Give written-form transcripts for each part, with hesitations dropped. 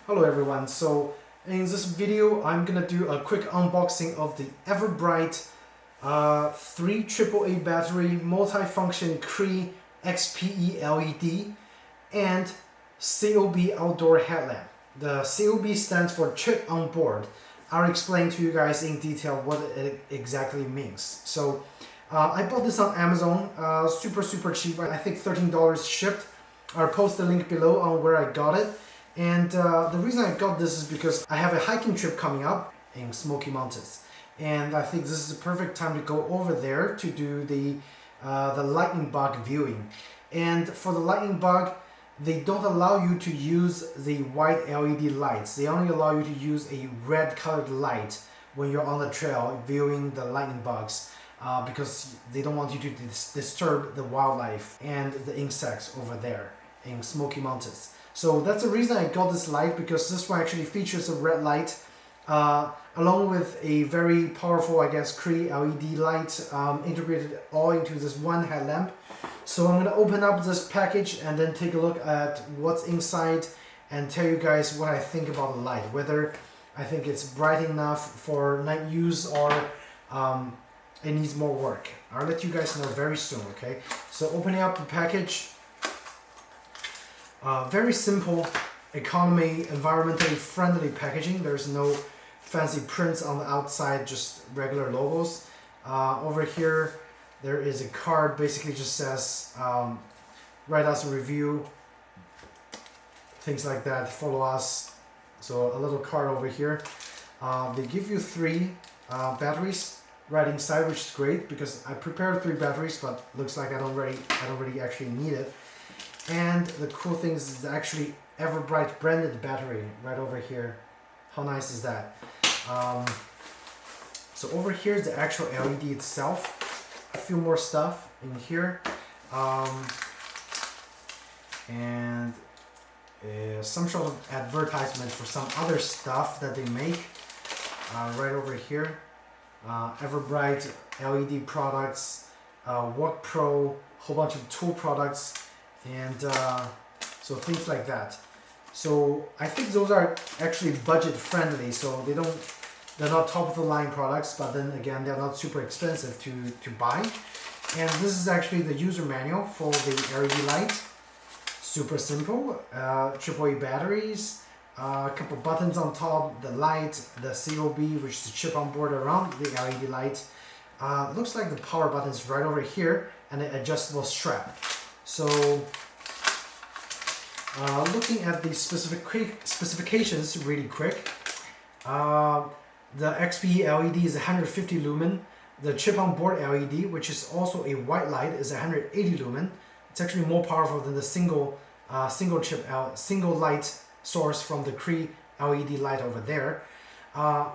Hello everyone, so in this video I'm gonna do a quick unboxing of the EverBrite 3 AAA battery multifunction Cree XPE LED and COB outdoor headlamp. The COB stands for chip on board. I'll explain to you guys in detail what it exactly means. So I bought this on Amazon, super cheap, I think $13 shipped. I'll post the link below on where I got it. And the reason I got this is because I have a hiking trip coming up in Smoky Mountains, and I think this is the perfect time to go over there to do the lightning bug viewing. And for the lightning bug, they don't allow you to use the white LED lights. They only allow you to use a red colored light when you're on the trail viewing the lightning bugs, because they don't want you to disturb the wildlife and the insects over there in Smoky Mountains. So that's the reason I got this light, because this one actually features a red light along with a very powerful, I guess, Cree LED light integrated all into this one headlamp. So I'm going to open up this package and then take a look at what's inside and tell you guys what I think about the light, whether I think it's bright enough for night use or it needs more work. I'll let you guys know very soon, okay? So opening up the package. Very simple, economy, environmentally friendly packaging. There's no fancy prints on the outside, just regular logos. Over here, there is a card, basically just says, write us a review, things like that, follow us. So a little card over here. They give you 3 batteries right inside, which is great because I prepared 3 batteries, but looks like I don't really actually need it. And the cool thing is it's actually EverBrite branded battery right over here. How nice is that? So over here is the actual LED itself. A few more stuff in here. And some sort of advertisement for some other stuff that they make. Right over here. EverBrite LED products, Walk Pro, whole bunch of tool products. And so things like that. So I think those are actually budget friendly, so they're not top of the line products, but then again they're not super expensive to buy. And this is actually the user manual for the LED light. Super simple. AAA batteries, a couple buttons on top, the light, the COB, which is the chip on board around the LED light. Looks like the power button is right over here, and an adjustable strap. So, looking at the specifications really quick, the XPE LED is 150 lumen. The chip-on-board LED, which is also a white light, is 180 lumen. It's actually more powerful than the single light source from the Cree LED light over there.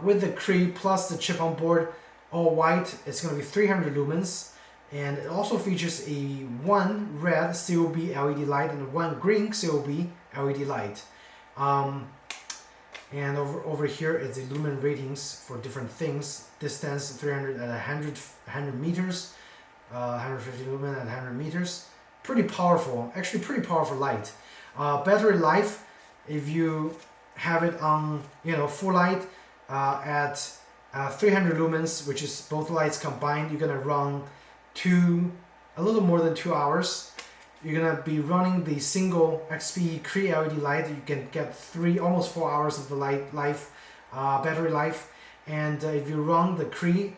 With the Cree plus the chip-on-board all white, it's going to be 300 lumens. And it also features a 1 red COB LED light and a 1 green COB LED light. And over here is the lumen ratings for different things. Distance 300 and 100 meters, 150 lumen and 100 meters. Pretty powerful, actually pretty powerful light. Battery life, if you have it on full light at 300 lumens, which is both lights combined, you're gonna run a little more than 2 hours. You're gonna be running the single XP Cree LED light. You can get almost 4 hours of the battery life. And if you run the Cree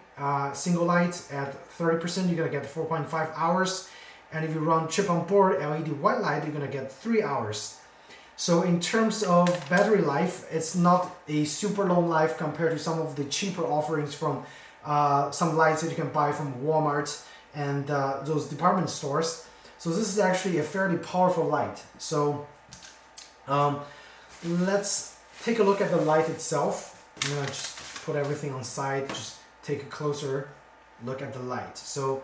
single light at 30%, you're gonna get 4.5 hours. And if you run chip on board LED white light, you're gonna get 3 hours. So in terms of battery life, it's not a super long life compared to some of the cheaper offerings from some lights that you can buy from Walmart and those department stores. So this is actually a fairly powerful light. So let's take a look at the light itself. I'm gonna just put everything on side, just take a closer look at the light. So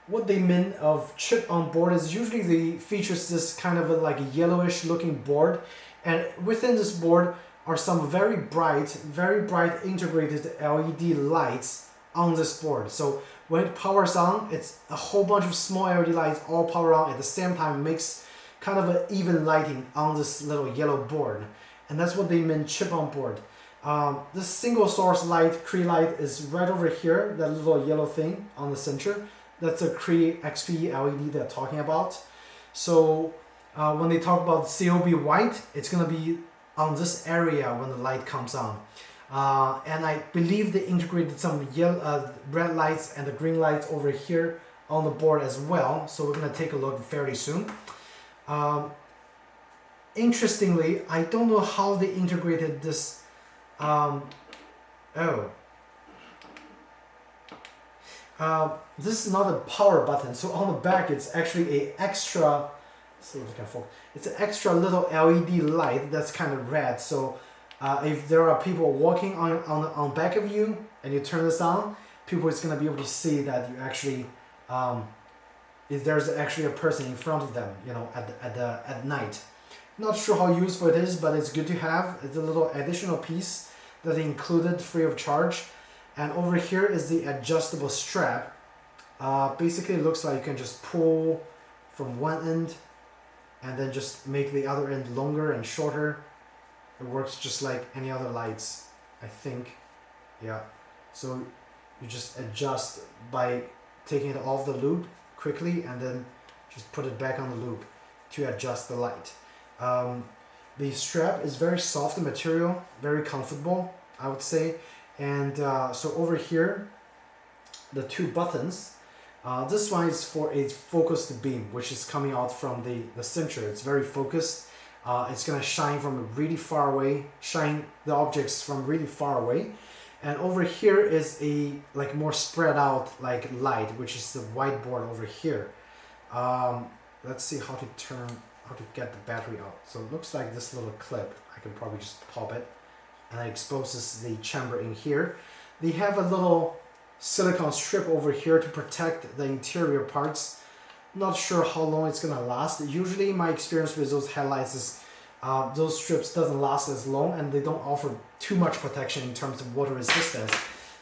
what they mean of chip on board is usually they features this kind of like a yellowish looking board, and within this board are some very bright integrated LED lights on this board. So when it powers on, it's a whole bunch of small LED lights all power on at the same time, makes kind of an even lighting on this little yellow board. And that's what they meant chip on board. This single source light, Cree light, is right over here, that little yellow thing on the center. That's a Cree XPE LED they're talking about. So when they talk about COB white, it's going to be on this area when the light comes on. And I believe they integrated some yellow, red lights and the green lights over here on the board as well. So we're going to take a look fairly soon. Interestingly, I don't know how they integrated this. This is not a power button. So on the back, it's actually a extra. See if I can focus. It's an extra little LED light that's kind of red. So if there are people walking on back of you and you turn this on, people is gonna be able to see that you actually if there's actually a person in front of them, you know, at night. Not sure how useful it is, but it's good to have. It's a little additional piece that they included free of charge. And over here is the adjustable strap. Basically, it looks like you can just pull from one end and then just make the other end longer and shorter. It works just like any other lights, I think. Yeah. So you just adjust by taking it off the loop quickly and then just put it back on the loop to adjust the light. The strap is very soft material, very comfortable, I would say. And so over here, the two buttons, this one is for a focused beam, which is coming out from the center. It's very focused. It's going to shine from really far away, shine the objects from really far away. And over here is a like more spread out like light, which is the whiteboard over here. Let's see how to get the battery out. So it looks like this little clip. I can probably just pop it, and it exposes the chamber in here. They have a little silicone strip over here to protect the interior parts. Not sure how long it's gonna last. Usually my experience with those headlights is those strips doesn't last as long, and they don't offer too much protection in terms of water resistance.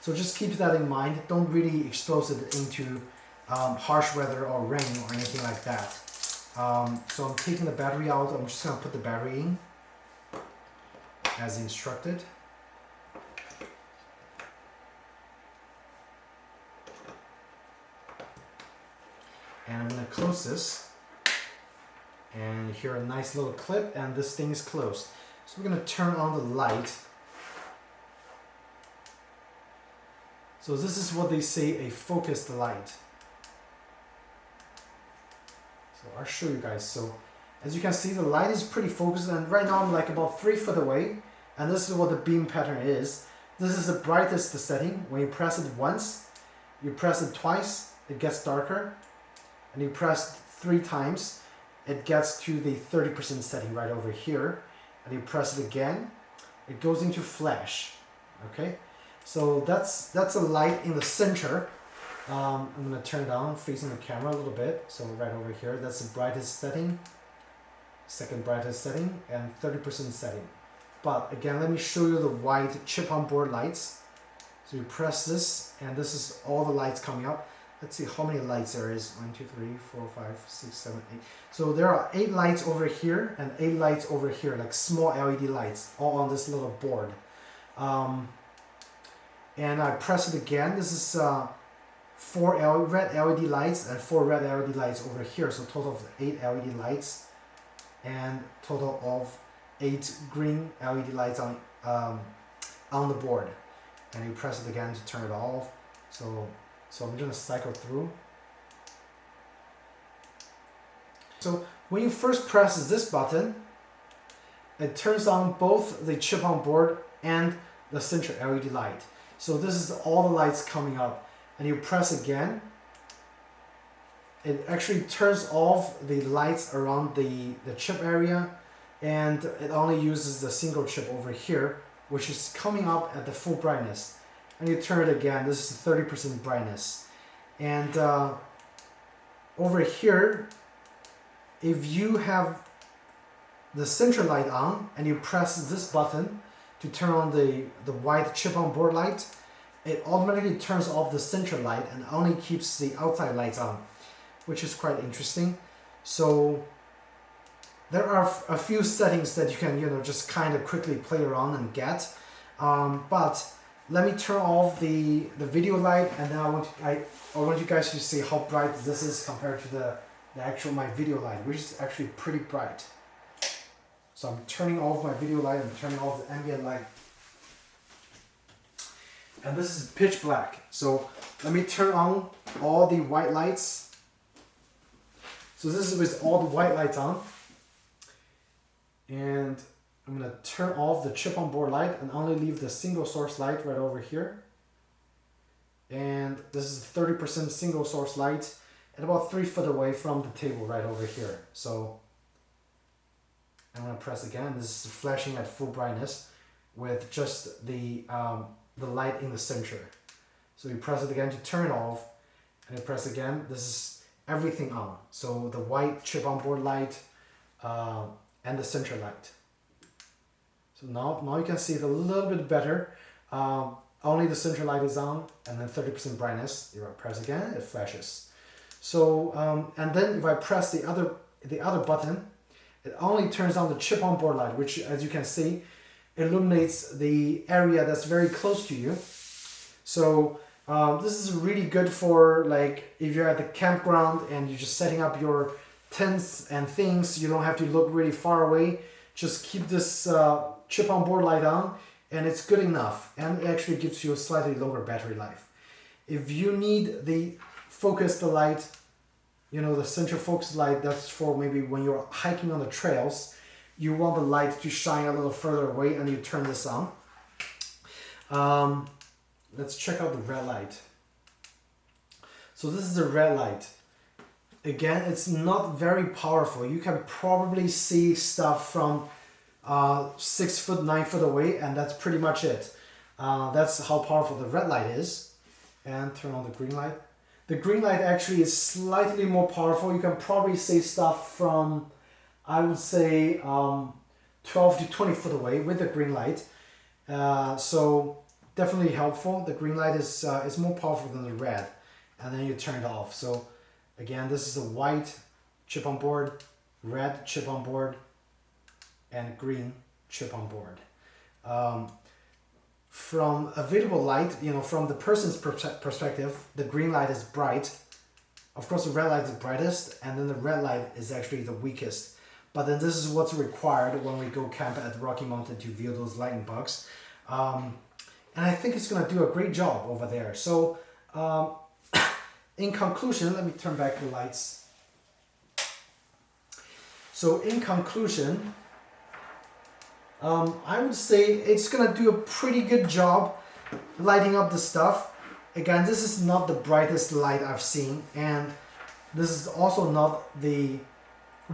So just keep that in mind. Don't really expose it into harsh weather or rain or anything like that. So I'm taking the battery out. I'm just gonna put the battery in as instructed. And I'm gonna close this. And here a nice little clip, and this thing is closed. So we're gonna turn on the light. So this is what they say, a focused light. So I'll show you guys. So as you can see, the light is pretty focused, and right now I'm like about 3 foot away, and this is what the beam pattern is. This is the brightest setting. When you press it once, you press it twice, it gets darker, and you press 3 times, it gets to the 30% setting right over here, and you press it again, it goes into flash. Okay, so that's a light in the center. I'm gonna turn it on, facing the camera a little bit. So right over here, that's the brightest setting, second brightest setting, and 30% setting. But again, let me show you the white chip on board lights. So you press this, and this is all the lights coming up. Let's see how many lights there is. 1, 2, 3, 4, 5, 6, 7, 8. So there are 8 lights over here and 8 lights over here, like small LED lights, all on this little board. And I press it again. This is 4 red LED lights and 4 red LED lights over here. So total of 8 LED lights and total of 8 green LED lights on the board. And you press it again to turn it off. So I'm going to cycle through. So when you first press this button, it turns on both the chip on board and the center LED light. So this is all the lights coming up, and you press again. It actually turns off the lights around the chip area, and it only uses the single chip over here, which is coming up at the full brightness. And you turn it again, this is 30% brightness. And over here, if you have the center light on and you press this button to turn on the white chip on board light, it automatically turns off the center light and only keeps the outside lights on, which is quite interesting. So there are a few settings that you can, you know, just kind of quickly play around and get. But let me turn off the video light, and then I want you guys to see how bright this is compared to the actual my video light, which is actually pretty bright. So I'm turning off my video light, I'm turning off the ambient light. And this is pitch black. So let me turn on all the white lights. So this is with all the white lights on. And I'm gonna turn off the chip on board light and only leave the single source light right over here. And this is 30% single source light and about 3 foot away from the table right over here. So I'm gonna press again. This is flashing at full brightness with just the light in the center. So you press it again to turn it off, and you press again. This is everything on. So the white chip on board light and the center light. So now you can see it a little bit better. Only the center light is on, and then 30% brightness. You press again, it flashes. So and then if I press the other button, it only turns on the chip on board light, which, as you can see, illuminates the area that's very close to you. So this is really good for, like, if you're at the campground and you're just setting up your tents and things, you don't have to look really far away. Just keep this chip on board light on, and it's good enough, and it actually gives you a slightly longer battery life. If you need the focused light, you know, the center focus light, that's for maybe when you're hiking on the trails, you want the light to shine a little further away, and you turn this on. Let's check out the red light. So this is the red light. Again, it's not very powerful. You can probably see stuff from 6 foot, 9 foot away, and that's pretty much it. That's how powerful the red light is. And turn on the green light. The green light actually is slightly more powerful. You can probably see stuff from, I would say, 12 to 20 foot away with the green light. So definitely helpful. The green light is more powerful than the red. And then you turn it off. So again, this is a white chip on board, red chip on board, and green chip on board. From available light, you know, from the person's perspective, the green light is bright. Of course, the red light is the brightest, and then the red light is actually the weakest. But then this is what's required when we go camp at Rocky Mountain to view those lightning bugs. And I think it's gonna do a great job over there. So in conclusion, let me turn back the lights. So in conclusion, I would say it's gonna do a pretty good job lighting up the stuff. Again, this is not the brightest light I've seen, and this is also not the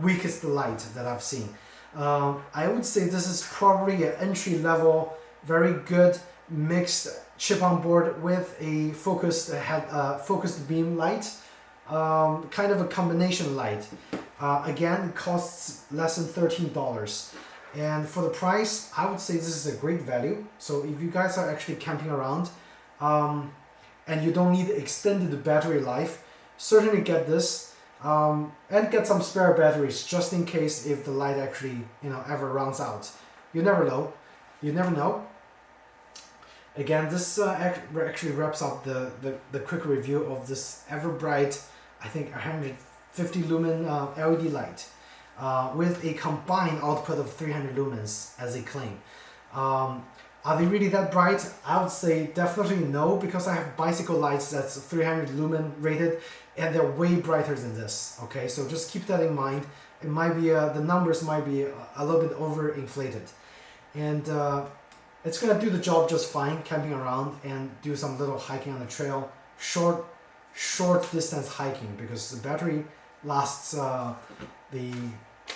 weakest light that I've seen. I would say this is probably an entry level, very good mixed chip on board with a focused beam light, kind of a combination light. Again, it costs less than $13. And for the price, I would say this is a great value. So if you guys are actually camping around and you don't need extended battery life, certainly get this and get some spare batteries just in case if the light actually, you know, ever runs out. You never know. You never know. Again, this actually wraps up the quick review of this EverBrite, I think 150 lumen LED light. With a combined output of 300 lumens, as they claim. Are they really that bright? I would say definitely no, because I have bicycle lights that's 300 lumen rated, and they're way brighter than this. Okay, so just keep that in mind. It might be the numbers might be a little bit overinflated, and it's gonna do the job just fine camping around and do some little hiking on the trail, short distance hiking, because the battery lasts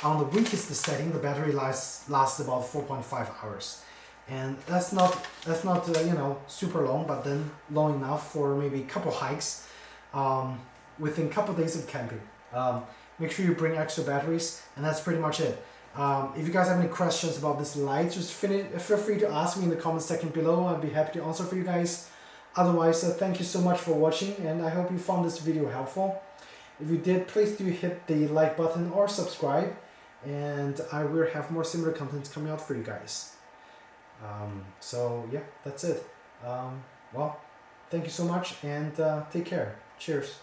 on the weakest setting, the battery lasts about 4.5 hours, and that's not you know, super long, but then long enough for maybe a couple hikes within a couple days of camping. Make sure you bring extra batteries, and that's pretty much it. If you guys have any questions about this light, just feel free to ask me in the comment section below. I'd be happy to answer for you guys. Otherwise, thank you so much for watching, and I hope you found this video helpful. If you did, please do hit the like button or subscribe. and I will have more similar contents coming out for you guys. So yeah, that's it. Well, thank you so much, and take care. Cheers.